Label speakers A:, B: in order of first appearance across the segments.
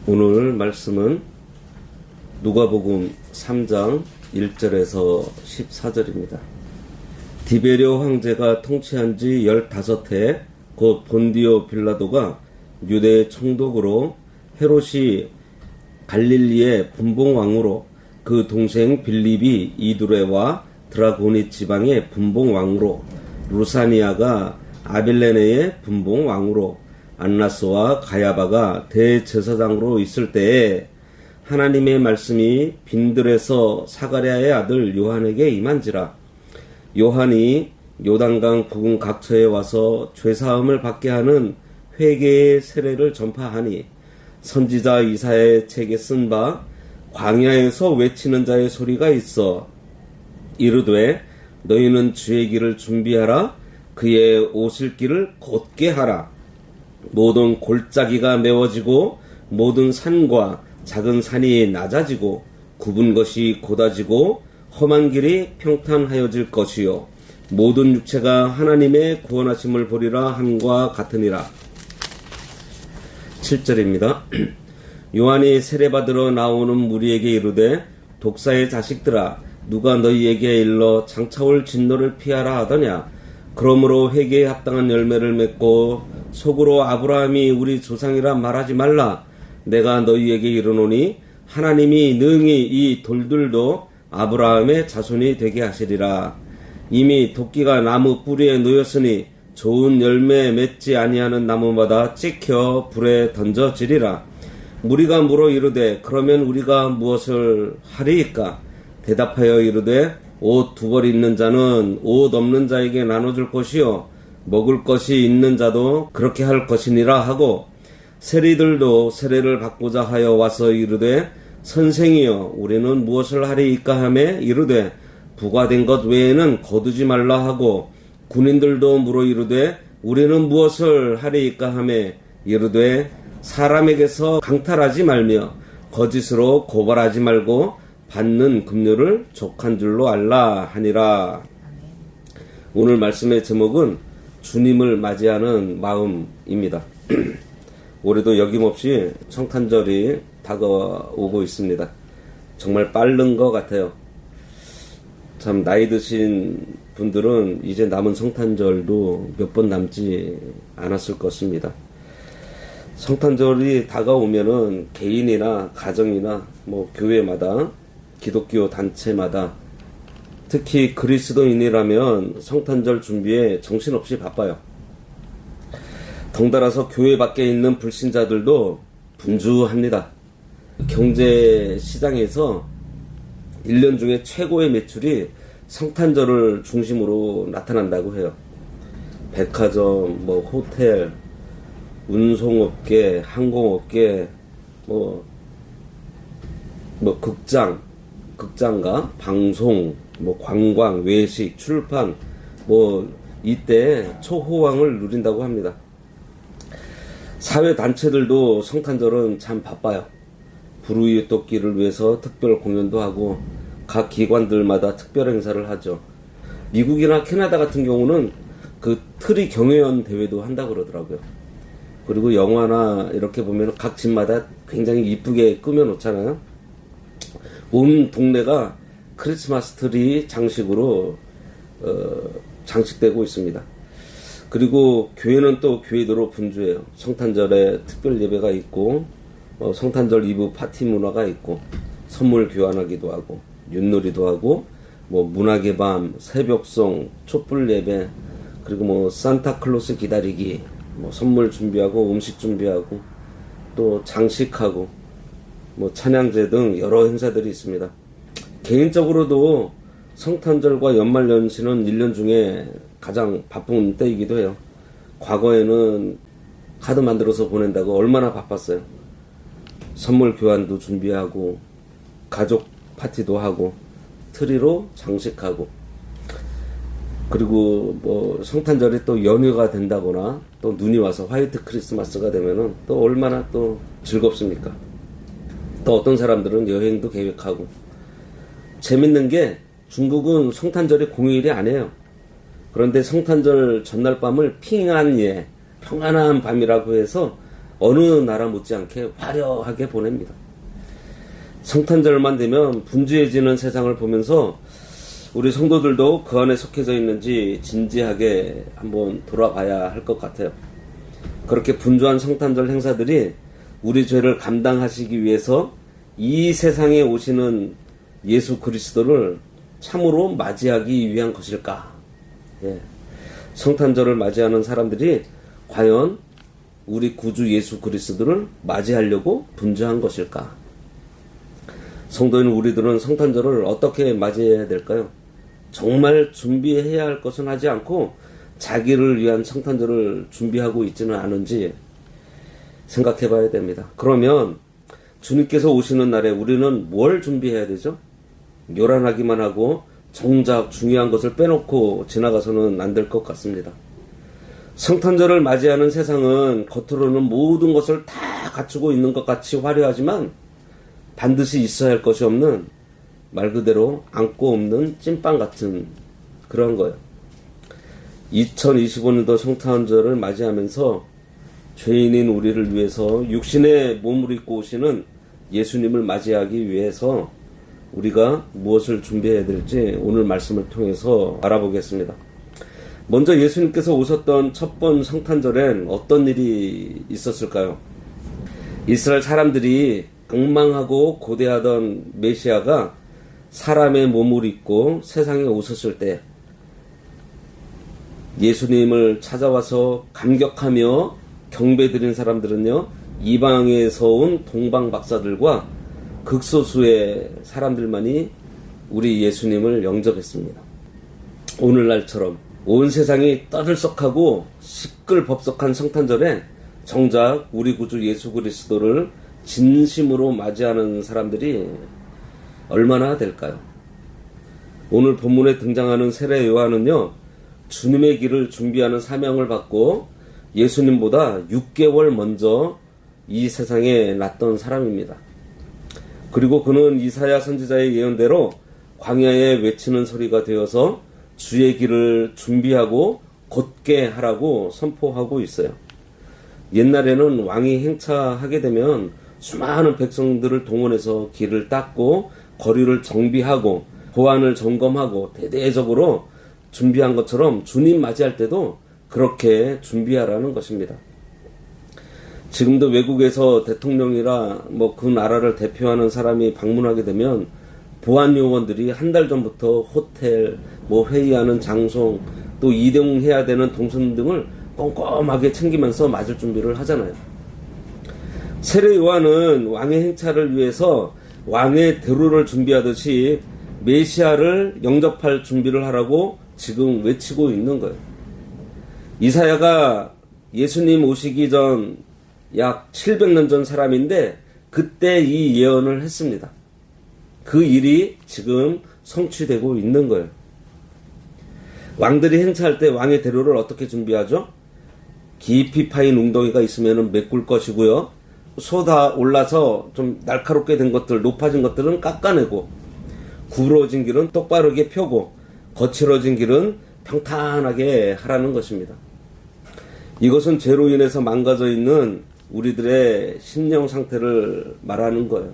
A: 오늘 말씀은 누가복음 3장 1절에서 14절입니다. 디베리오 황제가 통치한 지 15해 곧 본디오 빌라도가 유대의 총독으로 헤롯이 갈릴리의 분봉왕으로 그 동생 빌립이 이두레와 드라고니 지방의 분봉왕으로 루사니아가 아빌레네의 분봉왕으로 안나스와 가야바가 대제사장으로 있을 때에 하나님의 말씀이 빈들에서 사가랴의 아들 요한에게 임한지라. 요한이 요단강 부근 각처에 와서 죄사함을 받게 하는 회개의 세례를 전파하니 선지자 이사야의 책에 쓴 바 광야에서 외치는 자의 소리가 있어 이르되 너희는 주의 길을 준비하라. 그의 오실 길을 곧게 하라. 모든 골짜기가 메워지고 모든 산과 작은 산이 낮아지고 굽은 것이 곧아지고 험한 길이 평탄하여질 것이요 모든 육체가 하나님의 구원하심을 보리라 함과 같으니라. 7절입니다. 요한이 세례받으러 나오는 무리에게 이르되 독사의 자식들아 누가 너희에게 일러 장차올 진노를 피하라 하더냐. 그러므로 회개에 합당한 열매를 맺고 속으로 아브라함이 우리 조상이라 말하지 말라. 내가 너희에게 이르노니 하나님이 능히 이 돌들도 아브라함의 자손이 되게 하시리라. 이미 도끼가 나무 뿌리에 놓였으니 좋은 열매 맺지 아니하는 나무마다 찍혀 불에 던져지리라. 무리가 물어 이르되 그러면 우리가 무엇을 하리이까? 대답하여 이르되 옷 2벌 있는 자는 옷 없는 자에게 나눠줄 것이요 먹을 것이 있는 자도 그렇게 할 것이니라 하고 세리들도 세례를 받고자 하여 와서 이르되 선생이여 우리는 무엇을 하리이까 하매 이르되 부과된 것 외에는 거두지 말라 하고 군인들도 물어 이르되 우리는 무엇을 하리이까 하매 이르되 사람에게서 강탈하지 말며 거짓으로 고발하지 말고 받는 급료를 족한 줄로 알라 하니라. 오늘 말씀의 제목은 주님을 맞이하는 마음입니다. 올해도 여김없이 성탄절이 다가오고 있습니다. 정말 빠른 것 같아요. 참 나이 드신 분들은 이제 남은 성탄절도 몇 번 남지 않았을 것입니다. 성탄절이 다가오면은 개인이나 가정이나 교회마다 기독교 단체마다 특히 그리스도인이라면 성탄절 준비에 정신없이 바빠요. 덩달아서 교회 밖에 있는 불신자들도 분주합니다. 경제 시장에서 1년 중에 최고의 매출이 성탄절을 중심으로 나타난다고 해요. 백화점, 호텔, 운송업계, 항공업계, 극장가, 방송, 관광, 외식, 출판, 이때 초호황을 누린다고 합니다. 사회단체들도 성탄절은 참 바빠요. 불우이웃 돕기를 위해서 특별 공연도 하고 각 기관들마다 특별 행사를 하죠. 미국이나 캐나다 같은 경우는 그 트리 경연 대회도 한다고 그러더라고요. 그리고 영화나 이렇게 보면 각 집마다 굉장히 이쁘게 꾸며놓잖아요. 온 동네가 크리스마스 트리 장식으로 장식되고 있습니다. 그리고 교회는 또 교회대로 분주해요. 성탄절에 특별 예배가 있고 성탄절 이브 파티 문화가 있고 선물 교환하기도 하고 윷놀이도 하고 문학의 밤, 새벽송, 촛불 예배 그리고 산타클로스 기다리기 선물 준비하고 음식 준비하고 또 장식하고 찬양제 등 여러 행사들이 있습니다. 개인적으로도 성탄절과 연말연시는 1년 중에 가장 바쁜 때이기도 해요. 과거에는 카드 만들어서 보낸다고 얼마나 바빴어요. 선물 교환도 준비하고 가족 파티도 하고 트리로 장식하고 그리고 성탄절이 또 연휴가 된다거나 또 눈이 와서 화이트 크리스마스가 되면은 또 얼마나 또 즐겁습니까? 또 어떤 사람들은 여행도 계획하고 재밌는 게 중국은 성탄절이 공휴일이 아니에요. 그런데 성탄절 전날 밤을 핑안예, 평안한 밤이라고 해서 어느 나라 못지않게 화려하게 보냅니다. 성탄절만 되면 분주해지는 세상을 보면서 우리 성도들도 그 안에 속해져 있는지 진지하게 한번 돌아봐야 할 것 같아요. 그렇게 분주한 성탄절 행사들이 우리 죄를 감당하시기 위해서 이 세상에 오시는 예수 그리스도를 참으로 맞이하기 위한 것일까? 예. 성탄절을 맞이하는 사람들이 과연 우리 구주 예수 그리스도를 맞이하려고 분주한 것일까? 성도인 우리들은 성탄절을 어떻게 맞이해야 될까요? 정말 준비해야 할 것은 하지 않고 자기를 위한 성탄절을 준비하고 있지는 않은지 생각해 봐야 됩니다. 그러면 주님께서 오시는 날에 우리는 뭘 준비해야 되죠? 요란하기만 하고 정작 중요한 것을 빼놓고 지나가서는 안 될 것 같습니다. 성탄절을 맞이하는 세상은 겉으로는 모든 것을 다 갖추고 있는 것 같이 화려하지만 반드시 있어야 할 것이 없는 말 그대로 안고 없는 찐빵 같은 그런 거예요. 2025년도 성탄절을 맞이하면서 죄인인 우리를 위해서 육신의 몸을 입고 오시는 예수님을 맞이하기 위해서 우리가 무엇을 준비해야 될지 오늘 말씀을 통해서 알아보겠습니다. 먼저 예수님께서 오셨던 첫 번 성탄절엔 어떤 일이 있었을까요? 이스라엘 사람들이 악망하고 고대하던 메시아가 사람의 몸을 입고 세상에 오셨을 때 예수님을 찾아와서 감격하며 경배드린 사람들은요, 이방에서 온 동방 박사들과 극소수의 사람들만이 우리 예수님을 영접했습니다. 오늘날처럼 온 세상이 떠들썩하고 시끌벅적한 성탄절에 정작 우리 구주 예수 그리스도를 진심으로 맞이하는 사람들이 얼마나 될까요? 오늘 본문에 등장하는 세례 요한은요, 주님의 길을 준비하는 사명을 받고 예수님보다 6개월 먼저 이 세상에 났던 사람입니다. 그리고 그는 이사야 선지자의 예언대로 광야에 외치는 소리가 되어서 주의 길을 준비하고 곧게 하라고 선포하고 있어요. 옛날에는 왕이 행차하게 되면 수많은 백성들을 동원해서 길을 닦고 거리를 정비하고 보안을 점검하고 대대적으로 준비한 것처럼 주님 맞이할 때도 그렇게 준비하라는 것입니다. 지금도 외국에서 대통령이라 그 나라를 대표하는 사람이 방문하게 되면 보안 요원들이 한 달 전부터 호텔, 회의하는 장소, 또 이동해야 되는 동선 등을 꼼꼼하게 챙기면서 맞을 준비를 하잖아요. 세례 요한은 왕의 행차를 위해서 왕의 대로를 준비하듯이 메시아를 영접할 준비를 하라고 지금 외치고 있는 거예요. 이사야가 예수님 오시기 전 약 700년 전 사람인데 그때 이 예언을 했습니다. 그 일이 지금 성취되고 있는 거예요. 왕들이 행차할 때 왕의 대로를 어떻게 준비하죠? 깊이 파인 웅덩이가 있으면 메꿀 것이고요. 솟아 올라서 좀 날카롭게 된 것들, 높아진 것들은 깎아내고, 구부러진 길은 똑바르게 펴고, 거칠어진 길은 평탄하게 하라는 것입니다. 이것은 죄로 인해서 망가져 있는 우리들의 심령 상태를 말하는 거예요.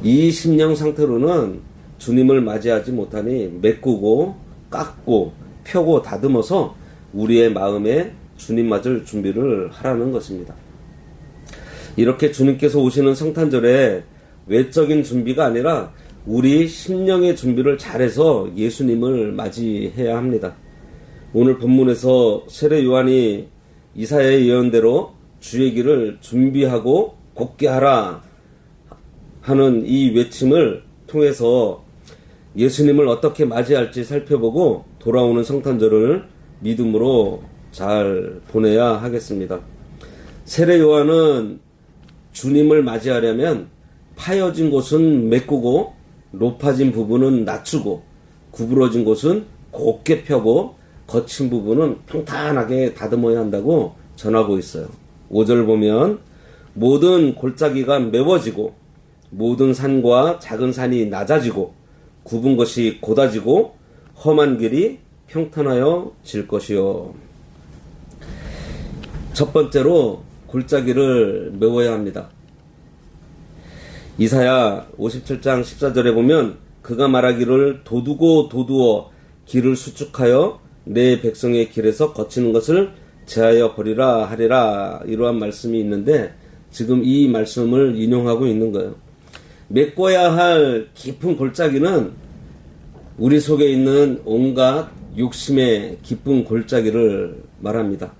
A: 이 심령 상태로는 주님을 맞이하지 못하니 메꾸고 깎고 펴고 다듬어서 우리의 마음에 주님 맞을 준비를 하라는 것입니다. 이렇게 주님께서 오시는 성탄절에 외적인 준비가 아니라 우리 심령의 준비를 잘해서 예수님을 맞이해야 합니다. 오늘 본문에서 세례 요한이 이사야의 예언대로 주의 길을 준비하고 곧게 하라 하는 이 외침을 통해서 예수님을 어떻게 맞이할지 살펴보고 돌아오는 성탄절을 믿음으로 잘 보내야 하겠습니다. 세례 요한은 주님을 맞이하려면 파여진 곳은 메꾸고 높아진 부분은 낮추고 구부러진 곳은 곧게 펴고 거친 부분은 평탄하게 다듬어야 한다고 전하고 있어요. 5절 보면 모든 골짜기가 메워지고 모든 산과 작은 산이 낮아지고 굽은 것이 곧아지고 험한 길이 평탄하여 질 것이요. 첫 번째로 골짜기를 메워야 합니다. 이사야 57장 14절에 보면 그가 말하기를 도두고 도두어 길을 수축하여 내 백성의 길에서 거치는 것을 제하여 버리라 하리라, 이러한 말씀이 있는데 지금 이 말씀을 인용하고 있는 거예요. 메꿔야 할 깊은 골짜기는 우리 속에 있는 온갖 욕심의 깊은 골짜기를 말합니다.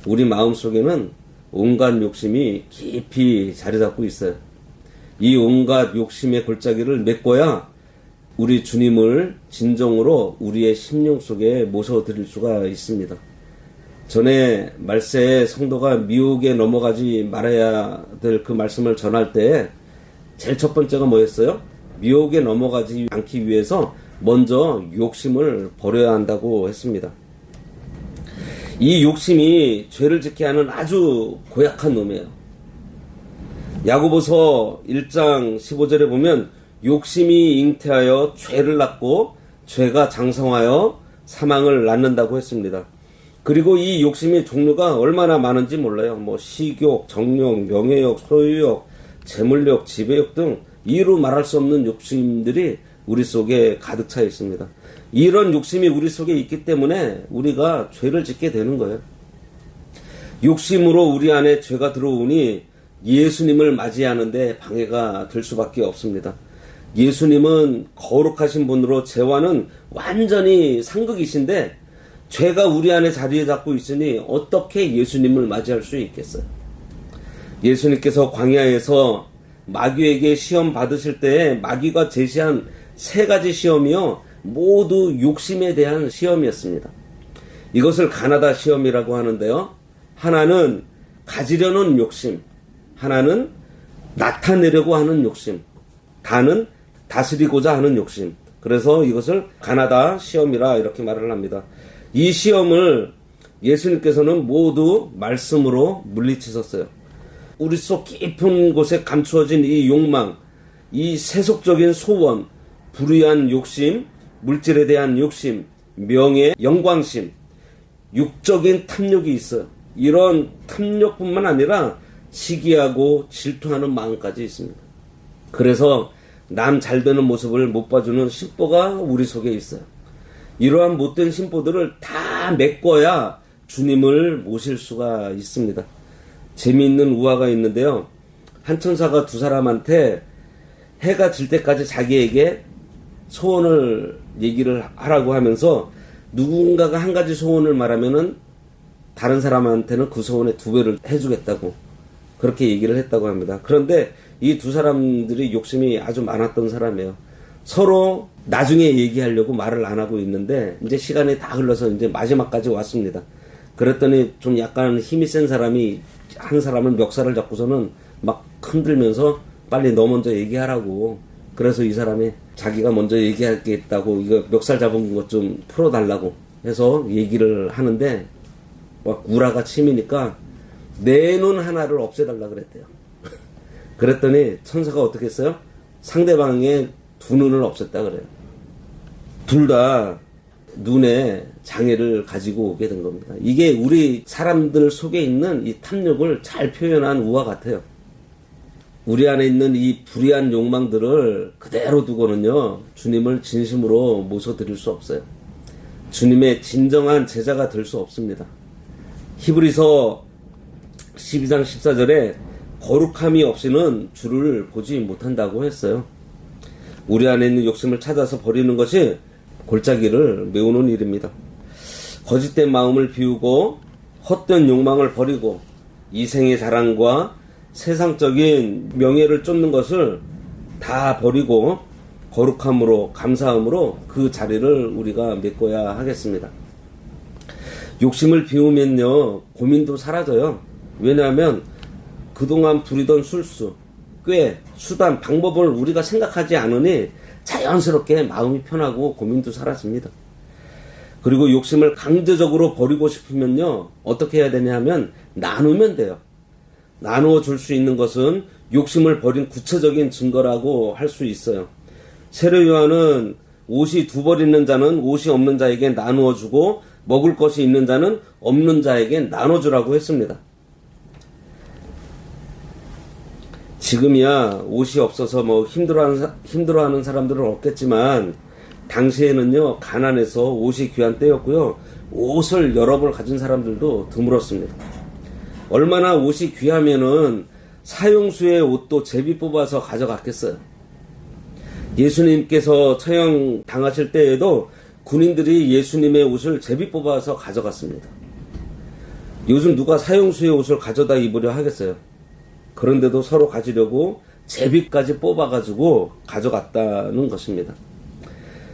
A: 우리 마음 속에는 온갖 욕심이 깊이 자리 잡고 있어요. 이 온갖 욕심의 골짜기를 메꿔야 우리 주님을 진정으로 우리의 심령 속에 모셔드릴 수가 있습니다. 전에 말세에 성도가 미혹에 넘어가지 말아야 될 그 말씀을 전할 때 제일 첫 번째가 뭐였어요? 미혹에 넘어가지 않기 위해서 먼저 욕심을 버려야 한다고 했습니다. 이 욕심이 죄를 짓게 하는 아주 고약한 놈이에요. 야고보서 1장 15절에 보면 욕심이 잉태하여 죄를 낳고 죄가 장성하여 사망을 낳는다고 했습니다. 그리고 이 욕심의 종류가 얼마나 많은지 몰라요. 식욕, 정욕, 명예욕, 소유욕, 재물욕, 지배욕 등 이루 말할 수 없는 욕심들이 우리 속에 가득 차 있습니다. 이런 욕심이 우리 속에 있기 때문에 우리가 죄를 짓게 되는 거예요. 욕심으로 우리 안에 죄가 들어오니 예수님을 맞이하는데 방해가 될 수밖에 없습니다. 예수님은 거룩하신 분으로 죄와는 완전히 상극이신데 죄가 우리 안에 자리에 잡고 있으니 어떻게 예수님을 맞이할 수 있겠어요? 예수님께서 광야에서 마귀에게 시험 받으실 때 마귀가 제시한 3가지 시험이요, 모두 욕심에 대한 시험이었습니다. 이것을 가나다 시험이라고 하는데요, 하나는 가지려는 욕심, 하나는 나타내려고 하는 욕심, 다는 다스리고자 하는 욕심. 그래서 이것을 가나다 시험이라 이렇게 말을 합니다. 이 시험을 예수님께서는 모두 말씀으로 물리치셨어요. 우리 속 깊은 곳에 감추어진 이 욕망, 이 세속적인 소원, 불의한 욕심, 물질에 대한 욕심, 명예, 영광심, 육적인 탐욕이 있어요. 이런 탐욕뿐만 아니라 시기하고 질투하는 마음까지 있습니다. 그래서 남 잘되는 모습을 못 봐주는 심보가 우리 속에 있어요. 이러한 못된 심보들을 다 메꿔야 주님을 모실 수가 있습니다. 재미있는 우화가 있는데요, 한 천사가 2사람한테 해가 질 때까지 자기에게 소원을 얘기를 하라고 하면서 누군가가 한 가지 소원을 말하면은 다른 사람한테는 그 소원의 2배를 해주겠다고 그렇게 얘기를 했다고 합니다. 그런데 이 2사람들이 욕심이 아주 많았던 사람이에요. 서로 나중에 얘기하려고 말을 안 하고 있는데 이제 시간이 다 흘러서 이제 마지막까지 왔습니다. 그랬더니 좀 약간 힘이 센 사람이 한 사람을 멱살을 잡고서는 막 흔들면서 빨리 너 먼저 얘기하라고, 그래서 이 사람이 자기가 먼저 얘기하겠다고 이거 멱살 잡은 것 좀 풀어달라고 해서 얘기를 하는데 막 우라가 치미니까 내 눈 하나를 없애달라 그랬대요. 그랬더니 천사가 어떻게 했어요? 상대방의 2눈을 없앴다 그래요. 둘 다 눈에 장애를 가지고 오게 된 겁니다. 이게 우리 사람들 속에 있는 이 탐욕을 잘 표현한 우화 같아요. 우리 안에 있는 이 불의한 욕망들을 그대로 두고는요, 주님을 진심으로 모셔드릴 수 없어요. 주님의 진정한 제자가 될 수 없습니다. 히브리서 12장 14절에 거룩함이 없이는 주를 보지 못한다고 했어요. 우리 안에 있는 욕심을 찾아서 버리는 것이 골짜기를 메우는 일입니다. 거짓된 마음을 비우고 헛된 욕망을 버리고 이생의 자랑과 세상적인 명예를 쫓는 것을 다 버리고 거룩함으로, 감사함으로 그 자리를 우리가 메꿔야 하겠습니다. 욕심을 비우면요, 고민도 사라져요. 왜냐하면 그동안 부리던 술수, 꾀, 수단, 방법을 우리가 생각하지 않으니 자연스럽게 마음이 편하고 고민도 사라집니다. 그리고 욕심을 강제적으로 버리고 싶으면요, 어떻게 해야 되냐 하면 나누면 돼요. 나누어 줄 수 있는 것은 욕심을 버린 구체적인 증거라고 할 수 있어요. 세례 요한은 옷이 2벌 있는 자는 옷이 없는 자에게 나누어 주고 먹을 것이 있는 자는 없는 자에게 나눠주라고 했습니다. 지금이야 옷이 없어서 뭐 힘들어하는 사람들은 없겠지만 당시에는요 가난해서 옷이 귀한 때였고요. 옷을 여러 벌 가진 사람들도 드물었습니다. 얼마나 옷이 귀하면은 사형수의 옷도 제비 뽑아서 가져갔겠어요. 예수님께서 처형 당하실 때에도 군인들이 예수님의 옷을 제비 뽑아서 가져갔습니다. 요즘 누가 사형수의 옷을 가져다 입으려 하겠어요. 그런데도 서로 가지려고 제비까지 뽑아가지고 가져갔다는 것입니다.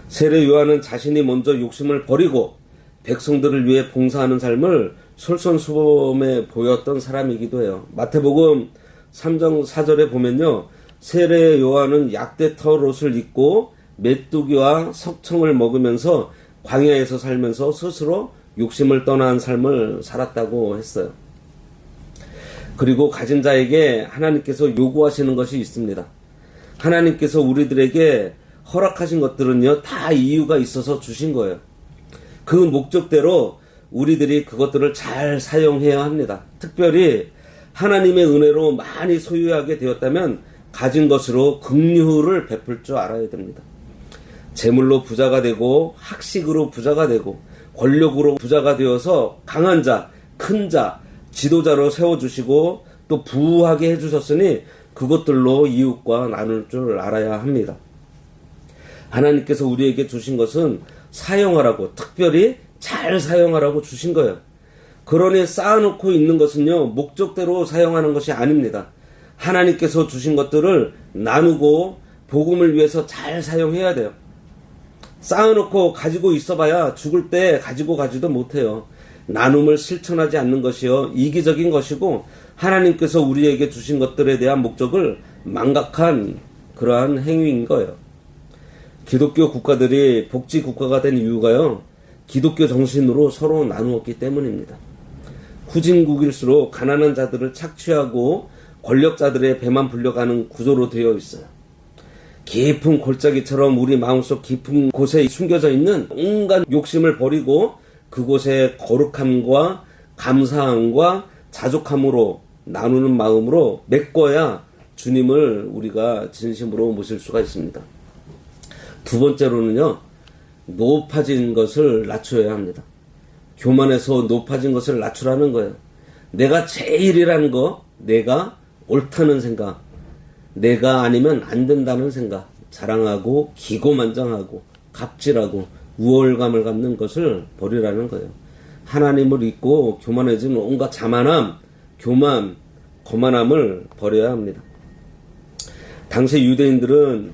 A: 세례 요한은 자신이 먼저 욕심을 버리고 백성들을 위해 봉사하는 삶을 솔선수범해 보였던 사람이기도 해요. 마태복음 3장 4절에 보면요. 세례 요한은 약대털 옷을 입고 메뚜기와 석청을 먹으면서 광야에서 살면서 스스로 욕심을 떠난 삶을 살았다고 했어요. 그리고 가진 자에게 하나님께서 요구하시는 것이 있습니다. 하나님께서 우리들에게 허락하신 것들은요, 다 이유가 있어서 주신 거예요. 그 목적대로 우리들이 그것들을 잘 사용해야 합니다. 특별히 하나님의 은혜로 많이 소유하게 되었다면 가진 것으로 긍휼을 베풀 줄 알아야 됩니다. 재물로 부자가 되고 학식으로 부자가 되고 권력으로 부자가 되어서 강한 자, 큰 자, 지도자로 세워주시고 또 부하게 해주셨으니 그것들로 이웃과 나눌 줄 알아야 합니다. 하나님께서 우리에게 주신 것은 사용하라고, 특별히 잘 사용하라고 주신 거예요. 그러니 쌓아놓고 있는 것은요, 목적대로 사용하는 것이 아닙니다. 하나님께서 주신 것들을 나누고 복음을 위해서 잘 사용해야 돼요. 쌓아놓고 가지고 있어봐야 죽을 때 가지고 가지도 못해요. 나눔을 실천하지 않는 것이요, 이기적인 것이고 하나님께서 우리에게 주신 것들에 대한 목적을 망각한 그러한 행위인 거예요. 기독교 국가들이 복지 국가가 된 이유가요, 기독교 정신으로 서로 나누었기 때문입니다. 후진국일수록 가난한 자들을 착취하고 권력자들의 배만 불려가는 구조로 되어 있어요. 깊은 골짜기처럼 우리 마음속 깊은 곳에 숨겨져 있는 온갖 욕심을 버리고 그곳에 거룩함과 감사함과 자족함으로 나누는 마음으로 메꿔야 주님을 우리가 진심으로 모실 수가 있습니다. 두 번째로는요, 높아진 것을 낮춰야 합니다. 교만해서 높아진 것을 낮추라는 거예요. 내가 제일이라는 거, 내가 옳다는 생각, 내가 아니면 안 된다는 생각, 자랑하고 기고만장하고 갑질하고 우월감을 갖는 것을 버리라는 거예요. 하나님을 잊고 교만해진 온갖 자만함, 교만, 거만함을 버려야 합니다. 당시 유대인들은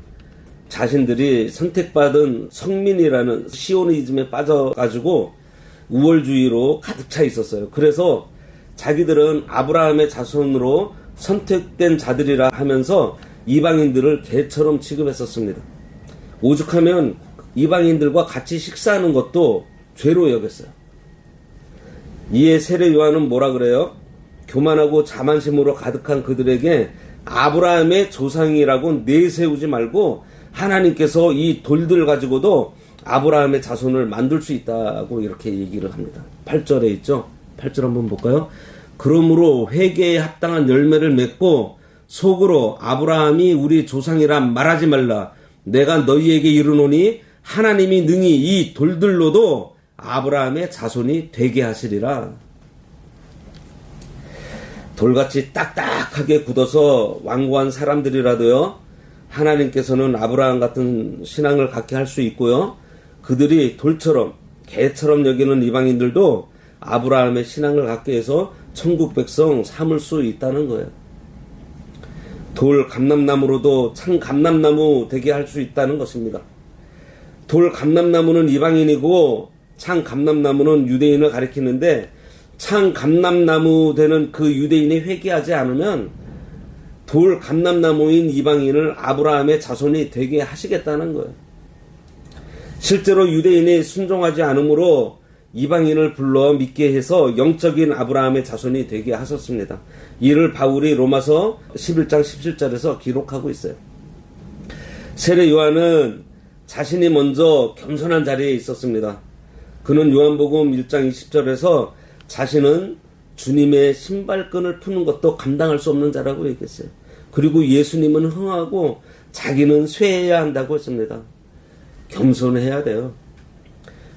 A: 자신들이 선택받은 성민이라는 시오니즘에 빠져가지고 우월주의로 가득 차 있었어요. 그래서 자기들은 아브라함의 자손으로 선택된 자들이라 하면서 이방인들을 개처럼 취급했었습니다. 오죽하면 이방인들과 같이 식사하는 것도 죄로 여겼어요. 이에 세례 요한은 뭐라 그래요? 교만하고 자만심으로 가득한 그들에게 아브라함의 조상이라고 내세우지 말고 하나님께서 이 돌들 가지고도 아브라함의 자손을 만들 수 있다고 이렇게 얘기를 합니다. 8절에 있죠? 8절 한번 볼까요? 그러므로 회개에 합당한 열매를 맺고 속으로 아브라함이 우리 조상이란 말하지 말라. 내가 너희에게 이르노니 하나님이 능히 이 돌들로도 아브라함의 자손이 되게 하시리라. 돌같이 딱딱하게 굳어서 완고한 사람들이라도요, 하나님께서는 아브라함 같은 신앙을 갖게 할 수 있고요, 그들이 돌처럼 개처럼 여기는 이방인들도 아브라함의 신앙을 갖게 해서 천국 백성 삼을 수 있다는 거예요. 돌 감람나무로도 참 감람나무 되게 할 수 있다는 것입니다. 돌 감람나무는 이방인이고 참 감람나무는 유대인을 가리키는데, 참 감람나무 되는 그 유대인이 회개하지 않으면 돌 감람나무인 이방인을 아브라함의 자손이 되게 하시겠다는 거예요. 실제로 유대인이 순종하지 않으므로 이방인을 불러 믿게 해서 영적인 아브라함의 자손이 되게 하셨습니다. 이를 바울이 로마서 11장 17절에서 기록하고 있어요. 세례 요한은 자신이 먼저 겸손한 자리에 있었습니다. 그는 요한복음 1장 20절에서 자신은 주님의 신발끈을 푸는 것도 감당할 수 없는 자라고 얘기했어요. 그리고 예수님은 흥하고 자기는 쇠해야 한다고 했습니다. 겸손해야 돼요.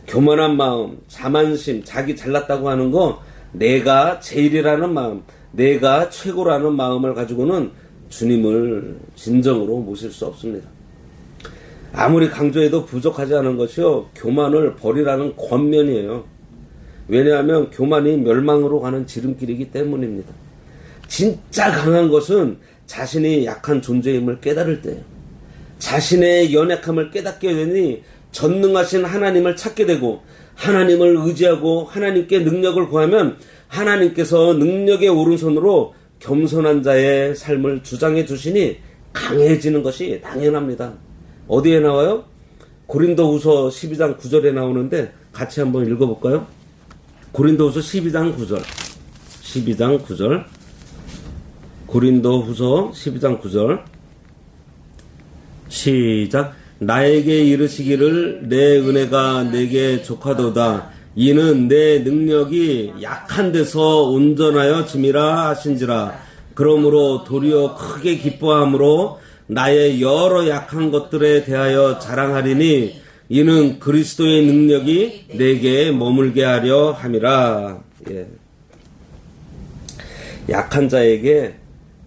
A: 교만한 마음, 자만심, 자기 잘났다고 하는 거, 내가 제일이라는 마음, 내가 최고라는 마음을 가지고는 주님을 진정으로 모실 수 없습니다. 아무리 강조해도 부족하지 않은 것이요, 교만을 버리라는 권면이에요. 왜냐하면 교만이 멸망으로 가는 지름길이기 때문입니다. 진짜 강한 것은 자신이 약한 존재임을 깨달을 때예요. 자신의 연약함을 깨닫게 되니 전능하신 하나님을 찾게 되고, 하나님을 의지하고 하나님께 능력을 구하면 하나님께서 능력의 오른손으로 겸손한 자의 삶을 주장해 주시니 강해지는 것이 당연합니다. 어디에 나와요? 고린도후서 12장 9절에 나오는데 같이 한번 읽어볼까요? 고린도후서 12장 9절. 12장 9절. 고린도후서 12장 9절. 시작. 나에게 이르시기를 내 은혜가 내게 족하도다. 이는 내 능력이 약한 데서 온전하여 짐이라 하신지라. 그러므로 도리어 크게 기뻐함으로 나의 여러 약한 것들에 대하여 자랑하리니 이는 그리스도의 능력이 내게 머물게 하려 함이라. 예. 약한 자에게,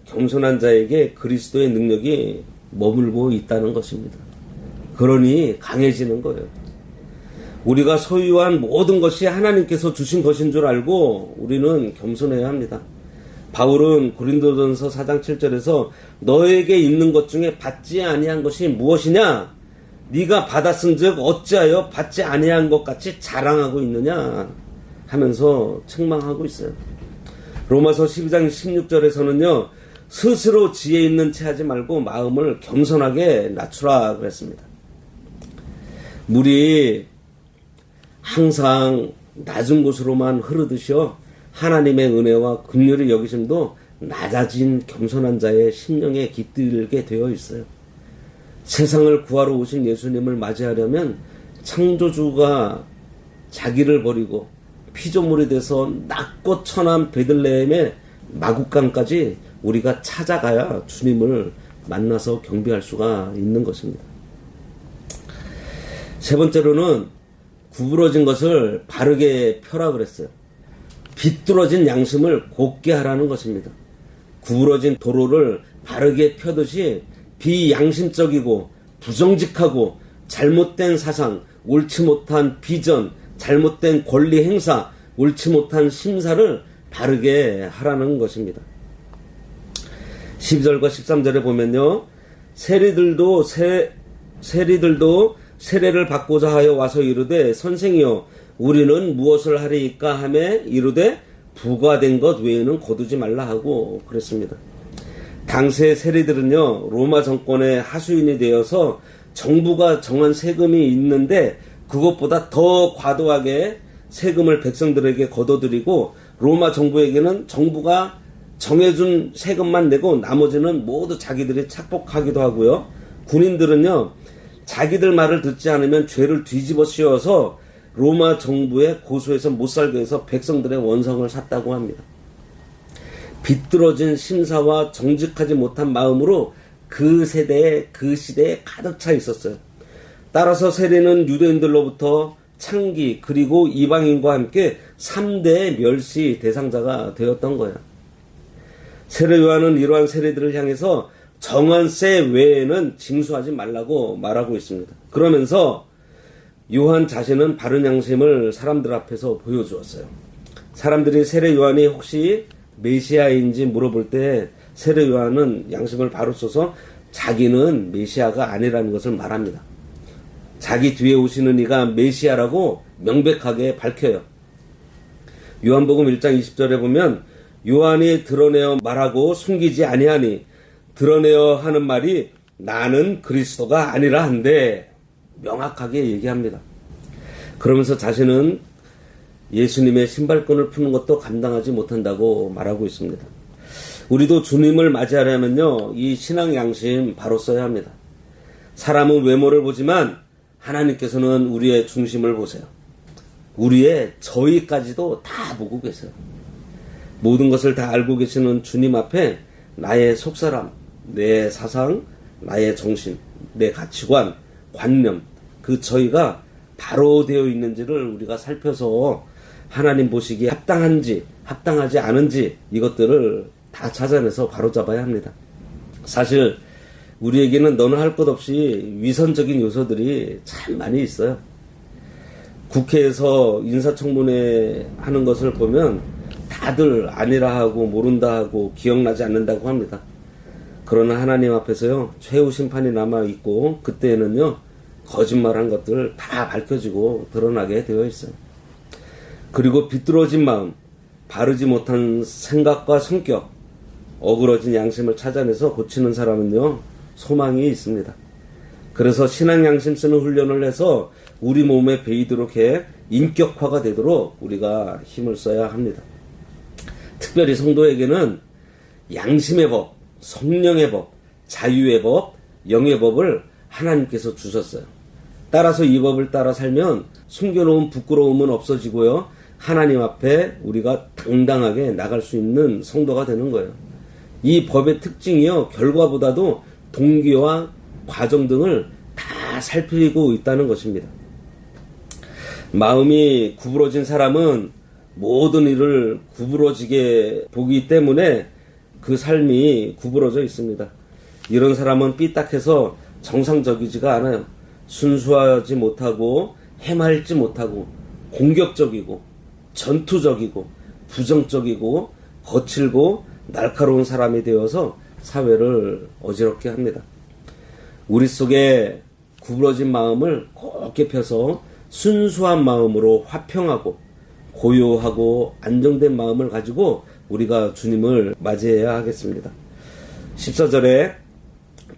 A: 겸손한 자에게 그리스도의 능력이 머물고 있다는 것입니다. 그러니 강해지는 거예요. 우리가 소유한 모든 것이 하나님께서 주신 것인 줄 알고 우리는 겸손해야 합니다. 바울은 고린도전서 4장 7절에서 너에게 있는 것 중에 받지 아니한 것이 무엇이냐? 네가 받았은즉 어찌하여 받지 아니한 것 같이 자랑하고 있느냐? 하면서 책망하고 있어요. 로마서 12장 16절에서는요. 스스로 지혜 있는 채 하지 말고 마음을 겸손하게 낮추라 그랬습니다. 물이 항상 낮은 곳으로만 흐르듯이요. 하나님의 은혜와 긍휼의 여기심도 낮아진 겸손한 자의 심령에 깃들게 되어 있어요. 세상을 구하러 오신 예수님을 맞이하려면 창조주가 자기를 버리고 피조물이 돼서 낮고 천한 베들레헴의 마국간까지 우리가 찾아가야 주님을 만나서 경배할 수가 있는 것입니다. 세 번째로는 구부러진 것을 바르게 펴라 그랬어요. 비뚤어진 양심을 곱게 하라는 것입니다. 구부러진 도로를 바르게 펴듯이 비양심적이고 부정직하고 잘못된 사상, 옳지 못한 비전, 잘못된 권리 행사, 옳지 못한 심사를 바르게 하라는 것입니다. 12절과 13절에 보면요. 세리들도 세례를 받고자 하여 와서 이르되 선생이여 우리는 무엇을 하리이까 하매 이르되 부과된 것 외에는 거두지 말라 하고 그랬습니다. 당시의 세리들은요. 로마 정권의 하수인이 되어서 정부가 정한 세금이 있는데 그것보다 더 과도하게 세금을 백성들에게 걷어들이고 로마 정부에게는 정부가 정해준 세금만 내고 나머지는 모두 자기들이 착복하기도 하고요. 군인들은요. 자기들 말을 듣지 않으면 죄를 뒤집어 씌워서 로마 정부에 고소해서 못 살게 해서 백성들의 원성을 샀다고 합니다. 비뚤어진 심사와 정직하지 못한 마음으로 그 세대에 그 시대에 가득 차 있었어요. 따라서 세례는 유대인들로부터 창기 그리고 이방인과 함께 3대 멸시 대상자가 되었던 거예요. 세례 요한은 이러한 세례들을 향해서 정한 세 외에는 징수하지 말라고 말하고 있습니다. 그러면서 요한 자신은 바른 양심을 사람들 앞에서 보여주었어요. 사람들이 세례 요한이 혹시 메시아인지 물어볼 때 세례 요한은 양심을 바로 써서 자기는 메시아가 아니라는 것을 말합니다. 자기 뒤에 오시는 이가 메시아라고 명백하게 밝혀요. 요한복음 1장 20절에 보면 요한이 드러내어 말하고 숨기지 아니하니 드러내어 하는 말이 나는 그리스도가 아니라 한데 명확하게 얘기합니다. 그러면서 자신은 예수님의 신발끈을 푸는 것도 감당하지 못한다고 말하고 있습니다. 우리도 주님을 맞이하려면요. 이 신앙 양심 바로 써야 합니다. 사람은 외모를 보지만 하나님께서는 우리의 중심을 보세요. 우리의 저희까지도 다 보고 계세요. 모든 것을 다 알고 계시는 주님 앞에 나의 속사람, 내 사상, 나의 정신, 내 가치관, 관념, 그 저희가 바로 되어 있는지를 우리가 살펴서 하나님 보시기에 합당한지 합당하지 않은지 이것들을 다 찾아내서 바로잡아야 합니다. 사실 우리에게는 너나 할 것 없이 위선적인 요소들이 참 많이 있어요. 국회에서 인사청문회 하는 것을 보면 다들 아니라 하고 모른다 하고 기억나지 않는다고 합니다. 그러나 하나님 앞에서요, 최후 심판이 남아있고 그때에는요, 거짓말한 것들 다 밝혀지고 드러나게 되어 있어요. 그리고 비뚤어진 마음, 바르지 못한 생각과 성격, 어그러진 양심을 찾아내서 고치는 사람은요, 소망이 있습니다. 그래서 신앙 양심 쓰는 훈련을 해서 우리 몸에 배이도록 해 인격화가 되도록 우리가 힘을 써야 합니다. 특별히 성도에게는 양심의 법, 성령의 법, 자유의 법, 영의 법을 하나님께서 주셨어요. 따라서 이 법을 따라 살면 숨겨놓은 부끄러움은 없어지고요, 하나님 앞에 우리가 당당하게 나갈 수 있는 성도가 되는 거예요. 이 법의 특징이요, 결과보다도 동기와 과정 등을 다 살피고 있다는 것입니다. 마음이 구부러진 사람은 모든 일을 구부러지게 보기 때문에 그 삶이 구부러져 있습니다. 이런 사람은 삐딱해서 정상적이지가 않아요. 순수하지 못하고 해맑지 못하고 공격적이고 전투적이고 부정적이고 거칠고 날카로운 사람이 되어서 사회를 어지럽게 합니다. 우리 속에 구부러진 마음을 곱게 펴서 순수한 마음으로 화평하고 고요하고 안정된 마음을 가지고 우리가 주님을 맞이해야 하겠습니다. 14절에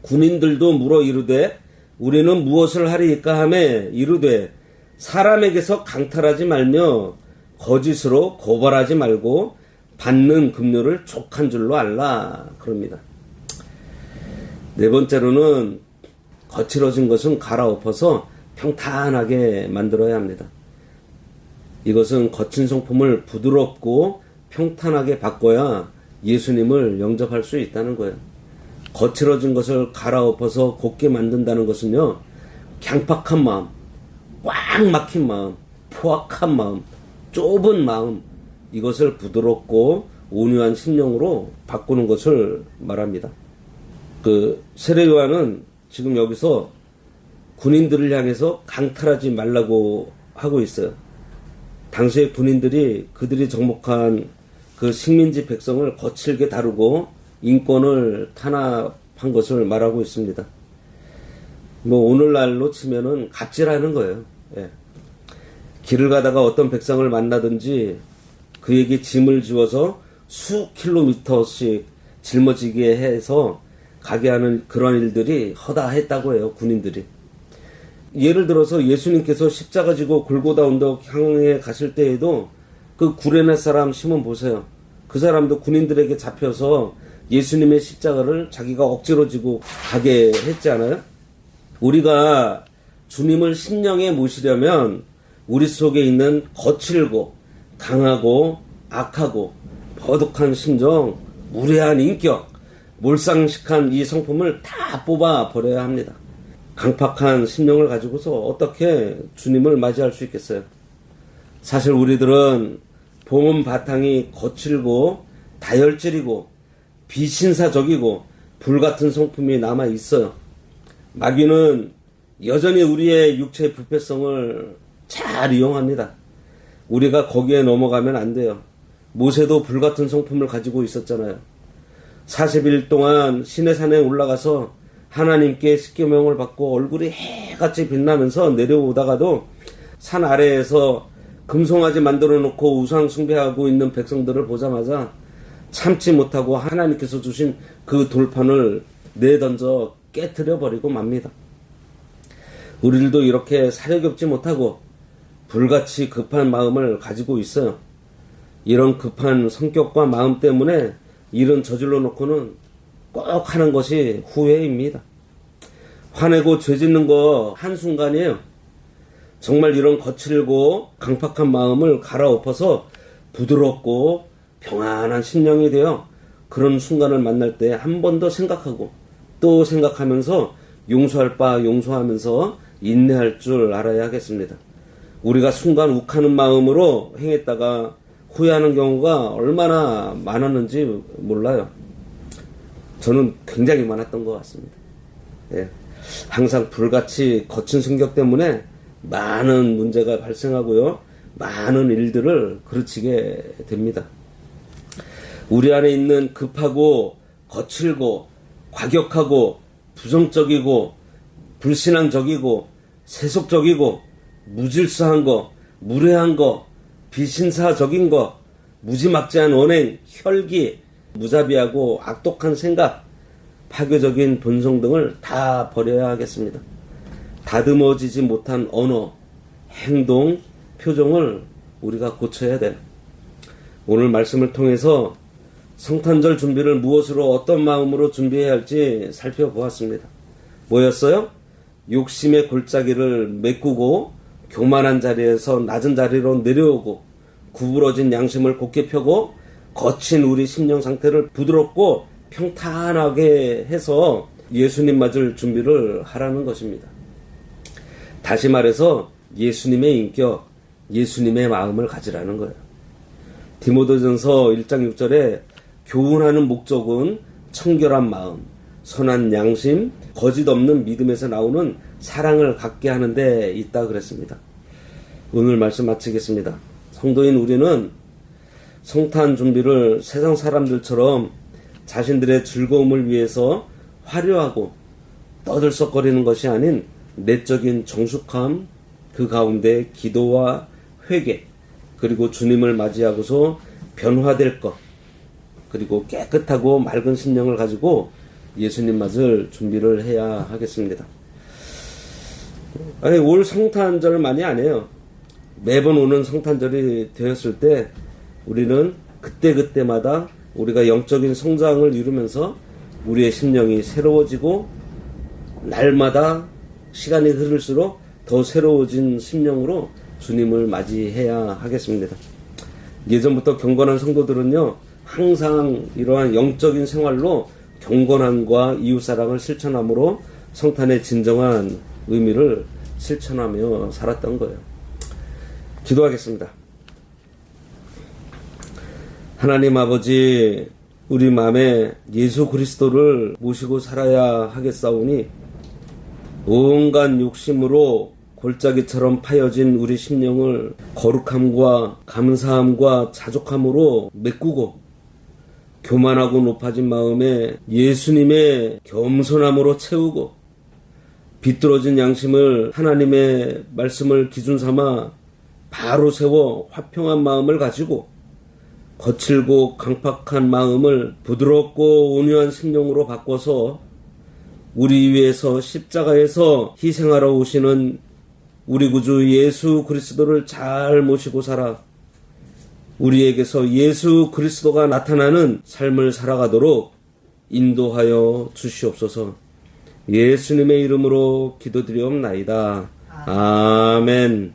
A: 군인들도 물어 이르되 우리는 무엇을 하리이까 하매 이르되 사람에게서 강탈하지 말며 거짓으로 고발하지 말고 받는 급료를 족한 줄로 알라 그럽니다. 네 번째로는 거칠어진 것은 갈아엎어서 평탄하게 만들어야 합니다. 이것은 거친 성품을 부드럽고 평탄하게 바꿔야 예수님을 영접할 수 있다는 거예요. 거칠어진 것을 갈아엎어서 곱게 만든다는 것은요, 강팍한 마음, 꽉 막힌 마음, 포악한 마음, 좁은 마음, 이것을 부드럽고 온유한 심령으로 바꾸는 것을 말합니다. 세례 요한은 지금 여기서 군인들을 향해서 강탈하지 말라고 하고 있어요. 당시의 군인들이 그들이 정복한 그 식민지 백성을 거칠게 다루고 인권을 탄압한 것을 말하고 있습니다. 오늘날로 치면은 갑질하는 거예요. 예. 길을 가다가 어떤 백성을 만나든지 그에게 짐을 지워서 수 킬로미터씩 짊어지게 해서 가게 하는 그런 일들이 허다했다고 해요, 군인들이. 예를 들어서 예수님께서 십자가 지고 골고다 언덕 향해 가실 때에도 그 구레네 사람 시몬 보세요. 그 사람도 군인들에게 잡혀서 예수님의 십자가를 자기가 억지로 지고 가게 했지 않아요? 우리가 주님을 심령에 모시려면 우리 속에 있는 거칠고 강하고 악하고 버독한 심정, 무례한 인격, 몰상식한 이 성품을 다 뽑아 버려야 합니다. 강팍한 심령을 가지고서 어떻게 주님을 맞이할 수 있겠어요? 사실 우리들은 몸 바탕이 거칠고 다혈질이고 비신사적이고 불같은 성품이 남아 있어요. 마귀는 여전히 우리의 육체의 부패성을 잘 이용합니다. 우리가 거기에 넘어가면 안 돼요. 모세도 불같은 성품을 가지고 있었잖아요. 40일 동안 시내산에 올라가서 하나님께 십계명을 받고 얼굴이 해같이 빛나면서 내려오다가도 산 아래에서 금송아지 만들어 놓고 우상 숭배하고 있는 백성들을 보자마자 참지 못하고 하나님께서 주신 그 돌판을 내던져 깨트려 버리고 맙니다. 우리들도 이렇게 사려 겪지 못하고 불같이 급한 마음을 가지고 있어요. 이런 급한 성격과 마음 때문에 일은 저질러 놓고는 꼭 하는 것이 후회입니다. 화내고 죄 짓는 거 한순간이에요. 정말 이런 거칠고 강팍한 마음을 갈아엎어서 부드럽고 평안한 심령이 되어 그런 순간을 만날 때 한 번 더 생각하고 또 생각하면서 용서할 바 용서하면서 인내할 줄 알아야 하겠습니다. 우리가 순간 욱하는 마음으로 행했다가 후회하는 경우가 얼마나 많았는지 몰라요. 저는 굉장히 많았던 것 같습니다. 예. 항상 불같이 거친 성격 때문에 많은 문제가 발생하고요. 많은 일들을 그르치게 됩니다. 우리 안에 있는 급하고 거칠고 과격하고 부정적이고 불신앙적이고 세속적이고 무질서한 거, 무례한 거, 비신사적인 거, 무지막지한 언행, 혈기, 무자비하고 악독한 생각, 파괴적인 본성 등을 다 버려야 하겠습니다. 다듬어지지 못한 언어, 행동, 표정을 우리가 고쳐야 돼요. 오늘 말씀을 통해서 성탄절 준비를 무엇으로 어떤 마음으로 준비해야 할지 살펴보았습니다. 뭐였어요? 욕심의 골짜기를 메꾸고 교만한 자리에서 낮은 자리로 내려오고 구부러진 양심을 곧게 펴고 거친 우리 심령 상태를 부드럽고 평탄하게 해서 예수님 맞을 준비를 하라는 것입니다. 다시 말해서 예수님의 인격, 예수님의 마음을 가지라는 거예요. 디모데전서 1장 6절에 교훈하는 목적은 청결한 마음, 선한 양심, 거짓 없는 믿음에서 나오는 사랑을 갖게 하는 데 있다 그랬습니다. 오늘 말씀 마치겠습니다. 성도인 우리는 성탄 준비를 세상 사람들처럼 자신들의 즐거움을 위해서 화려하고 떠들썩거리는 것이 아닌 내적인 정숙함, 그 가운데 기도와 회개, 그리고 주님을 맞이하고서 변화될 것, 그리고 깨끗하고 맑은 심령을 가지고 예수님 맞을 준비를 해야 하겠습니다. 아니, 올 성탄절만이 아니에요. 매번 오는 성탄절이 되었을 때 우리는 그때그때마다 우리가 영적인 성장을 이루면서 우리의 심령이 새로워지고 날마다 시간이 흐를수록 더 새로워진 심령으로 주님을 맞이해야 하겠습니다. 예전부터 경건한 성도들은요, 항상 이러한 영적인 생활로 경건함과 이웃사랑을 실천함으로 성탄의 진정한 의미를 실천하며 살았던 거예요. 기도하겠습니다. 하나님 아버지, 우리 마음에 예수 그리스도를 모시고 살아야 하겠사오니 온갖 욕심으로 골짜기처럼 파여진 우리 심령을 거룩함과 감사함과 자족함으로 메꾸고 교만하고 높아진 마음에 예수님의 겸손함으로 채우고 비뚤어진 양심을 하나님의 말씀을 기준 삼아 바로 세워 화평한 마음을 가지고 거칠고 강팍한 마음을 부드럽고 온유한 심령으로 바꿔서 우리 위해서 십자가에서 희생하러 오시는 우리 구주 예수 그리스도를 잘 모시고 살아 우리에게서 예수 그리스도가 나타나는 삶을 살아가도록 인도하여 주시옵소서. 예수님의 이름으로 기도드리옵나이다. 아멘.